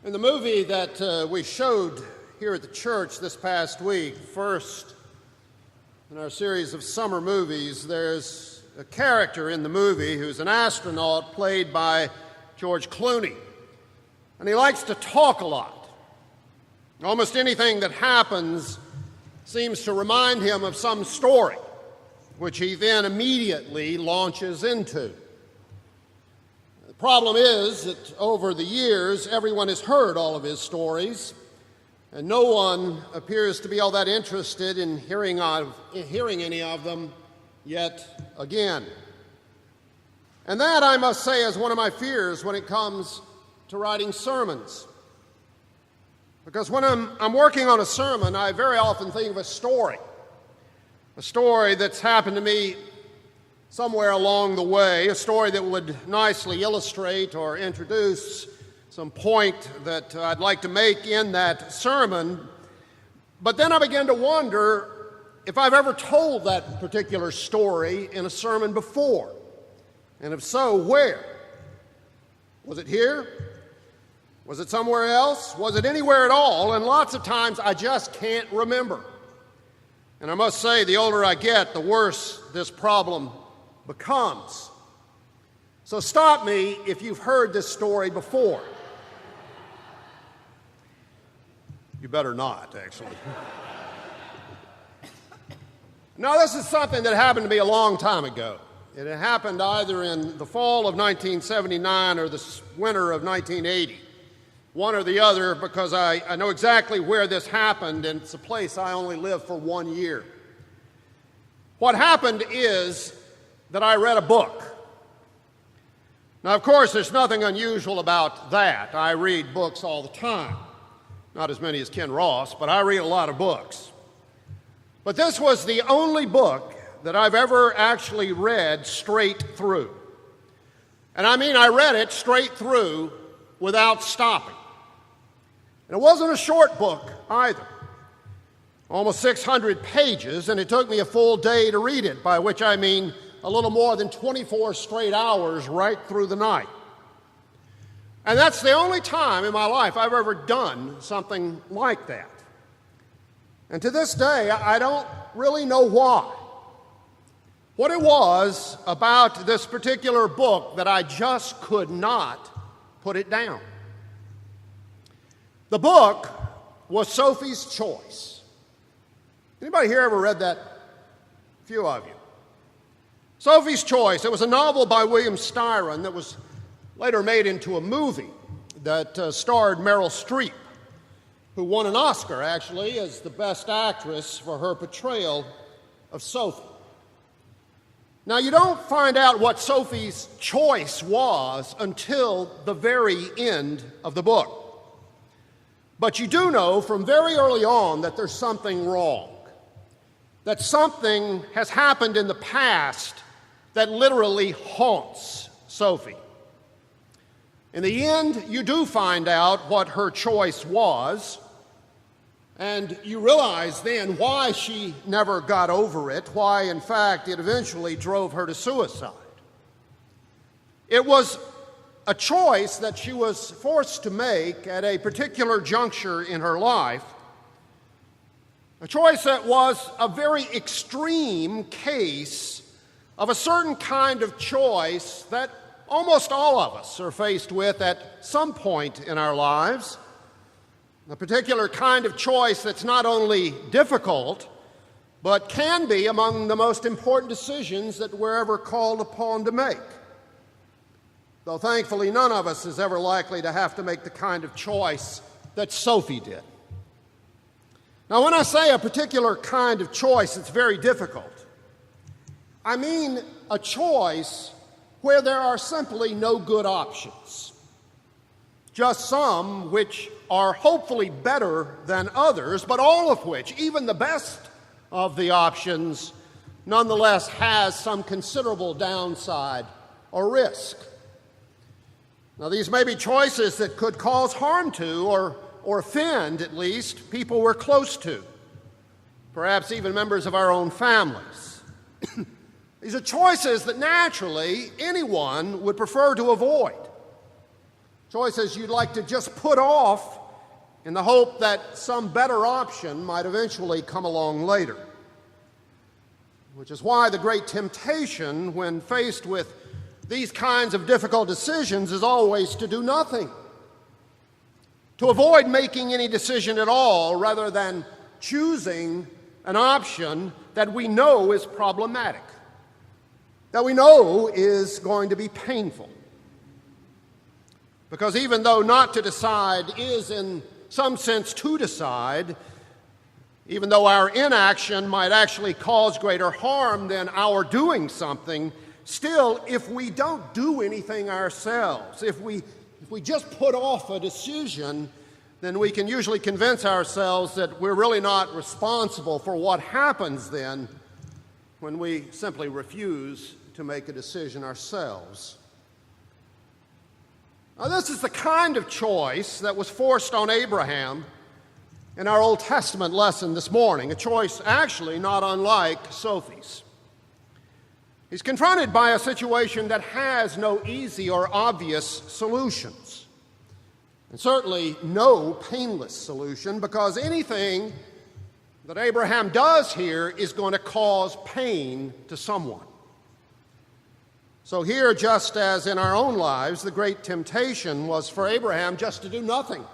In the movie that we showed here at the church this past week, first in our series of summer movies, there's a character in the movie who's an astronaut played by George Clooney. And he likes to talk a lot. Almost anything that happens seems to remind him of some story, which he then immediately launches into. The problem is that over the years, everyone has heard all of his stories, and no one appears to be all that interested in hearing any of them yet again. And that, I must say, is one of my fears when it comes to writing sermons. Because when I'm working on a sermon, I very often think of a story that's happened to me somewhere along the way, a story that would nicely illustrate or introduce some point that I'd like to make in that sermon. But then I begin to wonder if I've ever told that particular story in a sermon before. And if so, where? Was it here? Was it somewhere else? Was it anywhere at all? And lots of times I just can't remember. And I must say, the older I get, the worse this problem becomes. So stop me if you've heard this story before. You better not, actually. Now, this is something that happened to me a long time ago. It had happened either in the fall of 1979 or the winter of 1980. One or the other, because I know exactly where this happened, and it's a place I only lived for 1 year. What happened is that I read a book. Now, of course, there's nothing unusual about that. I read books all the time. Not as many as Ken Ross, but I read a lot of books. But this was the only book that I've ever actually read straight through. And I mean, I read it straight through without stopping. And it wasn't a short book either. Almost 600 pages, and it took me a full day to read it, by which I mean a little more than 24 straight hours right through the night. And that's the only time in my life I've ever done something like that. And to this day, I don't really know why. What it was about this particular book that I just could not put it down. The book was Sophie's Choice. Anybody here ever read that? A few of you. Sophie's Choice. It was a novel by William Styron that was later made into a movie that starred Meryl Streep, who won an Oscar, actually, as the best actress for her portrayal of Sophie. Now, you don't find out what Sophie's choice was until the very end of the book. But you do know from very early on that there's something wrong, that something has happened in the past that literally haunts Sophie. In the end, you do find out what her choice was, and you realize then why she never got over it, why, in fact, it eventually drove her to suicide. It was a choice that she was forced to make at a particular juncture in her life, a choice that was a very extreme case of a certain kind of choice that almost all of us are faced with at some point in our lives. A particular kind of choice that's not only difficult, but can be among the most important decisions that we're ever called upon to make. Though thankfully none of us is ever likely to have to make the kind of choice that Sophie did. Now, when I say a particular kind of choice, it's very difficult. I mean a choice where there are simply no good options, just some which are hopefully better than others, but all of which, even the best of the options, nonetheless has some considerable downside or risk. Now, these may be choices that could cause harm to or offend, at least, people we're close to, perhaps even members of our own families. These are choices that naturally anyone would prefer to avoid. choices you'd like to just put off in the hope that some better option might eventually come along later. Which is why the great temptation when faced with these kinds of difficult decisions is always to do nothing, to avoid making any decision at all rather than choosing an option that we know is problematic, that we know is going to be painful. Because even though not to decide is in some sense to decide, even though our inaction might actually cause greater harm than our doing something, still, if we don't do anything ourselves, if we just put off a decision, then we can usually convince ourselves that we're really not responsible for what happens then when we simply refuse to make a decision ourselves. Now, this is the kind of choice that was forced on Abraham in our Old Testament lesson this morning, a choice actually not unlike Sophie's. He's confronted by a situation that has no easy or obvious solutions, and certainly no painless solution, because anything that Abraham does here is going to cause pain to someone. So here, just as in our own lives, the great temptation was for Abraham just to do nothing,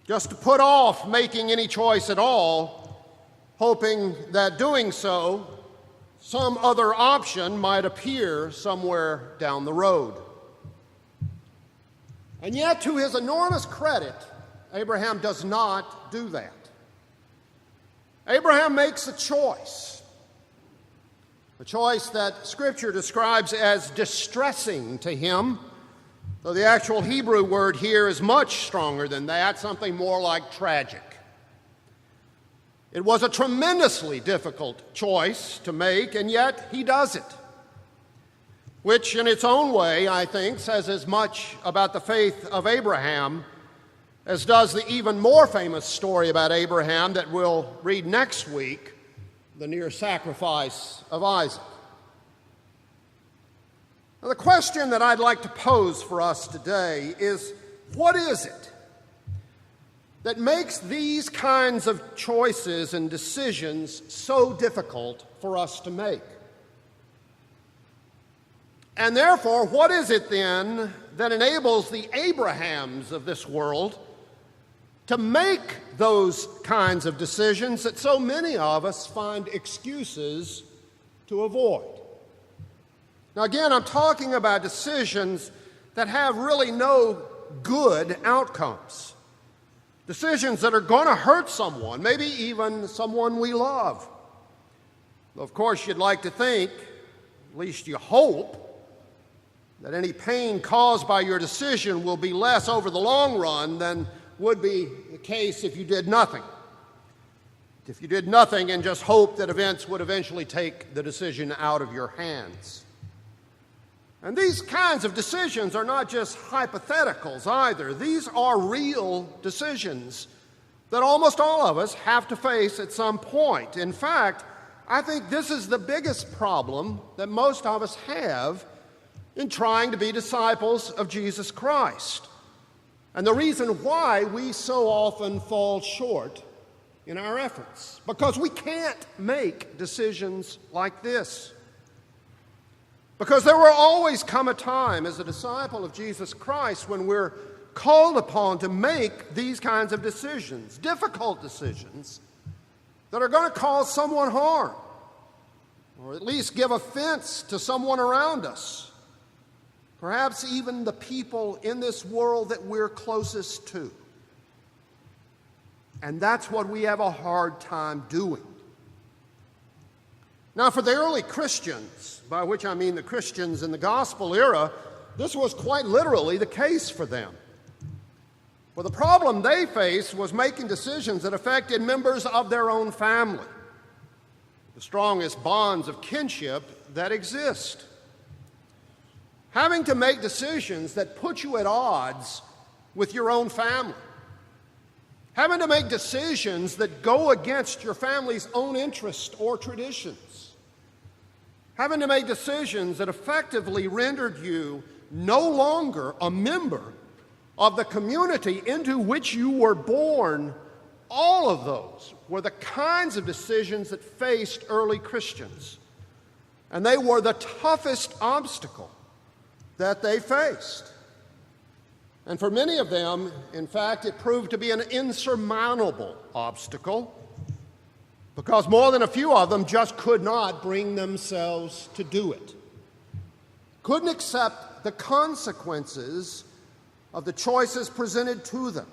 just to put off making any choice at all, hoping that doing so, some other option might appear somewhere down the road. And yet, to his enormous credit, Abraham does not do that. Abraham makes a choice that Scripture describes as distressing to him, though the actual Hebrew word here is much stronger than that, something more like tragic. It was a tremendously difficult choice to make, and yet he does it, which in its own way, I think, says as much about the faith of Abraham as does the even more famous story about Abraham that we'll read next week, the near sacrifice of Isaac. Now, the question that I'd like to pose for us today is, what is it that makes these kinds of choices and decisions so difficult for us to make? And therefore, what is it then that enables the Abrahams of this world to make those kinds of decisions that so many of us find excuses to avoid? Now, again, I'm talking about decisions that have really no good outcomes. Decisions that are going to hurt someone, maybe even someone we love. Of course, you'd like to think, at least you hope, that any pain caused by your decision will be less over the long run than would be the case if you did nothing. If you did nothing and just hoped that events would eventually take the decision out of your hands. And these kinds of decisions are not just hypotheticals either. These are real decisions that almost all of us have to face at some point. In fact, I think this is the biggest problem that most of us have in trying to be disciples of Jesus Christ. And the reason why we so often fall short in our efforts, because we can't make decisions like this. Because there will always come a time as a disciple of Jesus Christ when we're called upon to make these kinds of decisions, difficult decisions, that are going to cause someone harm, or at least give offense to someone around us. Perhaps even the people in this world that we're closest to. And that's what we have a hard time doing. Now, for the early Christians, by which I mean the Christians in the gospel era, this was quite literally the case for them. For the problem they faced was making decisions that affected members of their own family, the strongest bonds of kinship that exist. Having to make decisions that put you at odds with your own family. Having to make decisions that go against your family's own interests or traditions. Having to make decisions that effectively rendered you no longer a member of the community into which you were born, all of those were the kinds of decisions that faced early Christians. And they were the toughest obstacle that they faced. And for many of them, in fact, it proved to be an insurmountable obstacle because more than a few of them just could not bring themselves to do it. Couldn't accept the consequences of the choices presented to them.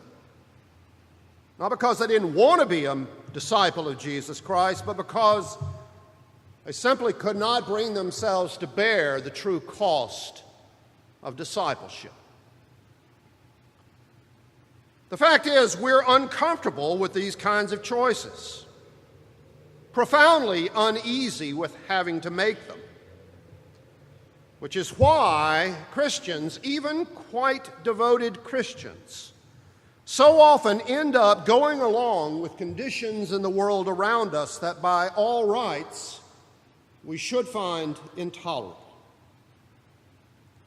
Not because they didn't want to be a disciple of Jesus Christ, but because they simply could not bring themselves to bear the true cost of discipleship. The fact is, we're uncomfortable with these kinds of choices, profoundly uneasy with having to make them, which is why Christians, even quite devoted Christians, so often end up going along with conditions in the world around us that by all rights we should find intolerable.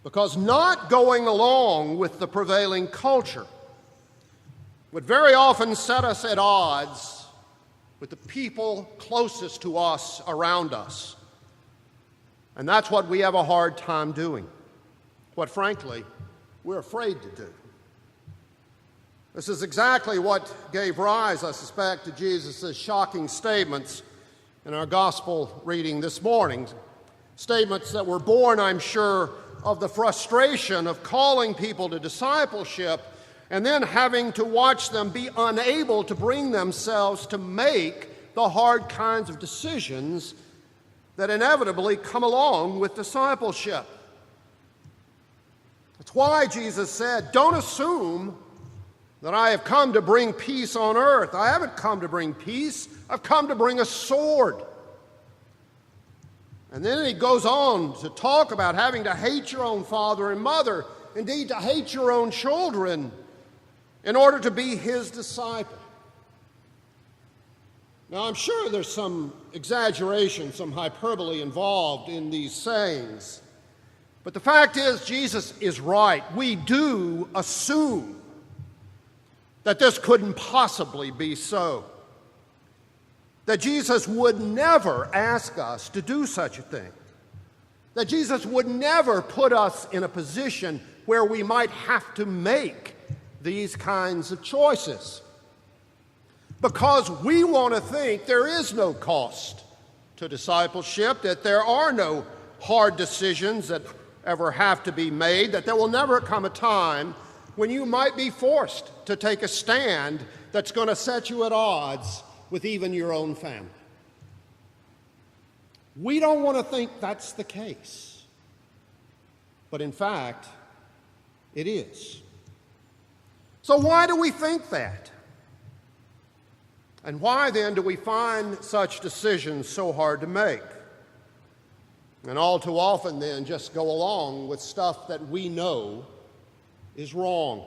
Because not going along with the prevailing culture would very often set us at odds with the people closest to us around us. And that's what we have a hard time doing, what frankly we're afraid to do. This is exactly what gave rise, I suspect, to Jesus' shocking statements in our gospel reading this morning. Statements that were born, I'm sure, of the frustration of calling people to discipleship and then having to watch them be unable to bring themselves to make the hard kinds of decisions that inevitably come along with discipleship. That's why Jesus said, "Don't assume that I have come to bring peace on earth. I haven't come to bring peace. I've come to bring a sword." And then he goes on to talk about having to hate your own father and mother, indeed to hate your own children in order to be his disciple. Now, I'm sure there's some exaggeration, some hyperbole involved in these sayings. But the fact is, Jesus is right. We do assume that this couldn't possibly be so. That Jesus would never ask us to do such a thing. That Jesus would never put us in a position where we might have to make these kinds of choices. Because we want to think there is no cost to discipleship, that there are no hard decisions that ever have to be made, that there will never come a time when you might be forced to take a stand that's going to set you at odds with even your own family. We don't want to think that's the case. But in fact, it is. So why do we think that? And why then do we find such decisions so hard to make? And all too often then just go along with stuff that we know is wrong.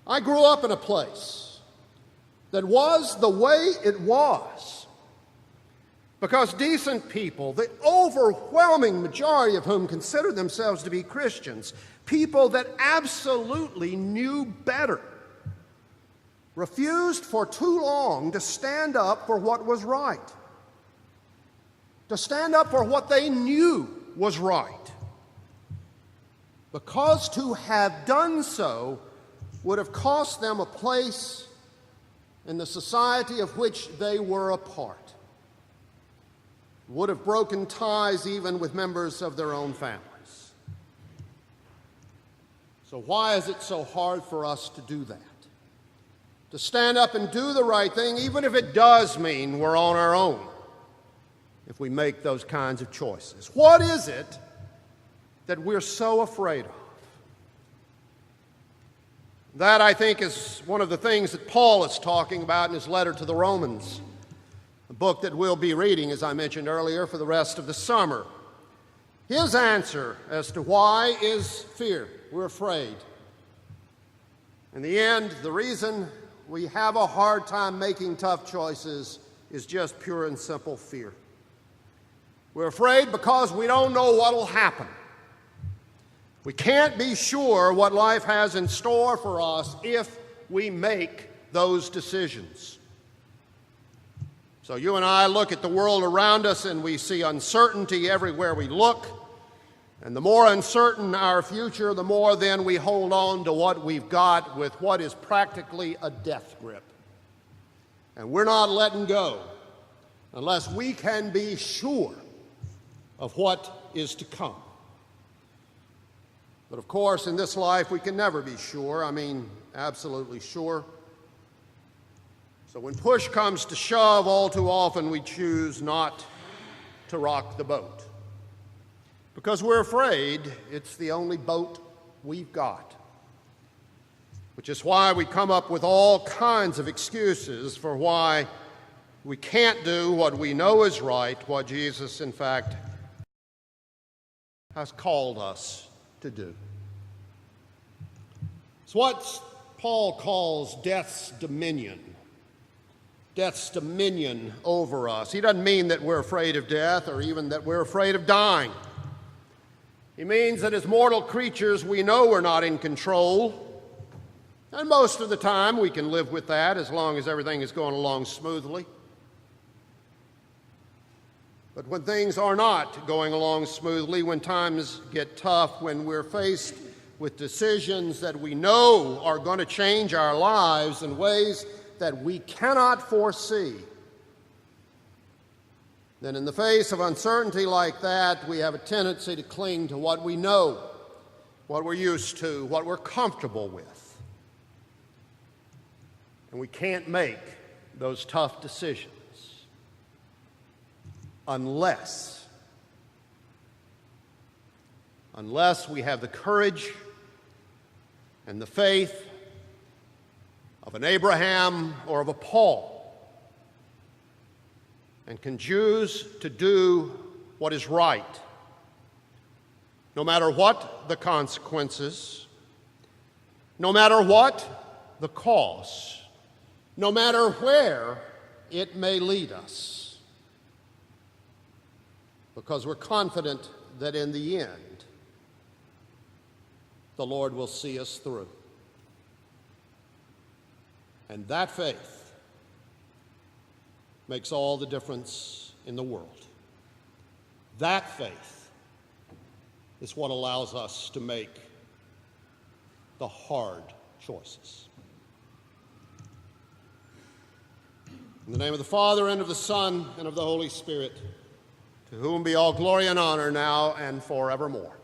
I grew up in a place that was the way it was because decent people, the overwhelming majority of whom considered themselves to be Christians, people that absolutely knew better, refused for too long to stand up for what was right, to stand up for what they knew was right, because to have done so would have cost them a place in the society of which they were a part, would have broken ties even with members of their own families. So why is it so hard for us to do that? To stand up and do the right thing, even if it does mean we're on our own, if we make those kinds of choices. What is it that we're so afraid of? That, I think, is one of the things that Paul is talking about in his letter to the Romans, a book that we'll be reading, as I mentioned earlier, for the rest of the summer. His answer as to why is fear. We're afraid. In the end, the reason we have a hard time making tough choices is just pure and simple fear. We're afraid because we don't know what will happen. We can't be sure what life has in store for us if we make those decisions. So you and I look at the world around us and we see uncertainty everywhere we look. And the more uncertain our future, the more then we hold on to what we've got with what is practically a death grip. And we're not letting go unless we can be sure of what is to come. But of course, in this life, we can never be sure. Absolutely sure. So when push comes to shove, all too often we choose not to rock the boat. Because we're afraid it's the only boat we've got. Which is why we come up with all kinds of excuses for why we can't do what we know is right, what Jesus, in fact, has called us to do. It's what Paul calls death's dominion. Death's dominion over us. He doesn't mean that we're afraid of death or even that we're afraid of dying. He means that as mortal creatures, we know we're not in control. And most of the time, we can live with that as long as everything is going along smoothly. But when things are not going along smoothly, when times get tough, when we're faced with decisions that we know are going to change our lives in ways that we cannot foresee, then in the face of uncertainty like that, we have a tendency to cling to what we know, what we're used to, what we're comfortable with. And we can't make those tough decisions unless we have the courage and the faith of an Abraham or of a Paul, and can choose to do what is right, no matter what the consequences, no matter what the cost, no matter where it may lead us, because we're confident that in the end, the Lord will see us through. And that faith makes all the difference in the world. That faith is what allows us to make the hard choices. In the name of the Father, and of the Son, and of the Holy Spirit, to whom be all glory and honor now and forevermore.